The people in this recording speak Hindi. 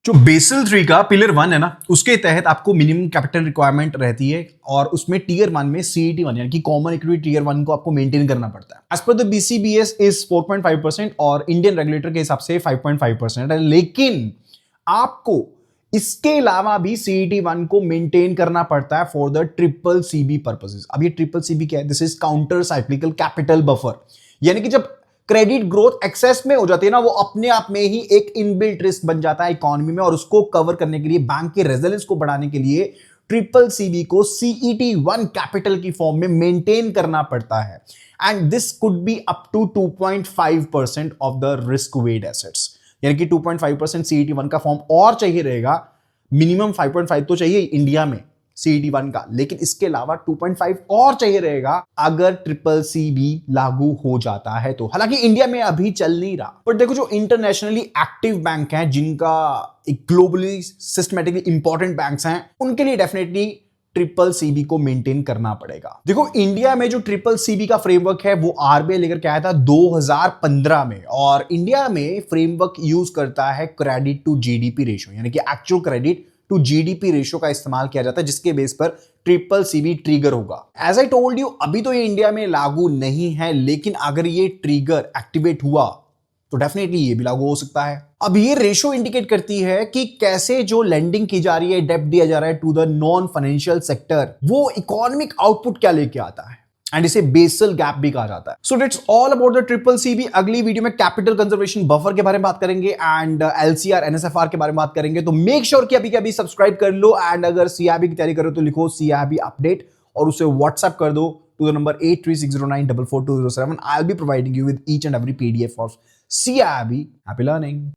जो बेसल 3 का पिलर 1 है ना, उसके तहत आपको मिनिमम कैपिटल रिक्वायरमेंट रहती है और उसमें टीयर 1 में CET1 यानी कि कॉमन इक्विटी टीयर 1 को आपको मेंटेन करना पड़ता है। As per the BCBS is 4.5% और इंडियन रेगुलेटर के हिसाब से 5.5% है, लेकिन आपको इसके अलावा भी CET1 को मेंटेन करना पड़ता है for the triple CB purposes. अब ये ट्रिपल CB क्या है? This is counter cyclical capital buffer, यानी कि जब क्रेडिट ग्रोथ एक्सेस में हो जाती है ना, वो अपने आप में ही एक इनबिल्ट रिस्क बन जाता है इकोनॉमी में, और उसको कवर करने के लिए बैंक के रेजिलियंस को बढ़ाने के लिए ट्रिपल CB को CET1 कैपिटल की फॉर्म में मेंटेन करना पड़ता है। And this could be up to 2.5% of the risk weight assets, यानी कि 2.5% CET1 का फॉर्म और चाहिए रहेगा। मिनिमम 5.5 तो चाहिए इंडिया में CET1 का, लेकिन इसके अलावा 2.5 और चाहिए रहेगा अगर ट्रिपल CB लागू हो जाता है तो। हालांकि इंडिया में अभी चल नहीं रहा, पर देखो जो इंटरनेशनली एक्टिव बैंक हैं, जिनका एक ग्लोबली सिस्टमैटिकली इंपॉर्टेंट बैंक्स हैं, उनके लिए डेफिनेटली ट्रिपल CB को मेंटेन करना पड़ेगा। देखो इंडिया में जो ट्रिपल CB का फ्रेमवर्क है वो RBI लेकर के आया था 2015 में, और इंडिया में फ्रेमवर्क यूज करता है क्रेडिट टू GDP रेशियो, यानी कि actual credit to GDP ratio का इस्तेमाल किया जाता है, जिसके बेस पर ट्रिपल CB ट्रिगर होगा। एज आई टोल्ड यू, अभी तो ये इंडिया में लागू नहीं है, लेकिन अगर ये ट्रिगर एक्टिवेट हुआ तो डेफिनेटली ये भी लागू हो सकता है। अब ये रेशो इंडिकेट करती है कि कैसे जो लेंडिंग की जा रही है, डेब्ट दिया जा रहा है to the non financial sector, वो इकोनॉमिक आउटपुट क्या लेके आता है, एंड इसे बेसल गैप भी कहा जाता है। So that's all about the triple CB। अगली वीडियो में कैपिटल कंजर्वेशन बफर के बारे में बात करेंगे एंड LCR NSFR के बारे में बात करेंगे। तो मेक श्योर कि अभी के अभी सब्सक्राइब कर लो, एंड अगर CIB की तैयारी करो तो लिखो CIB अपडेट और उसे व्हाट्सएप कर दो to the number 8360944207. I'll be providing you with each and every PDF of CIB. Happy learning.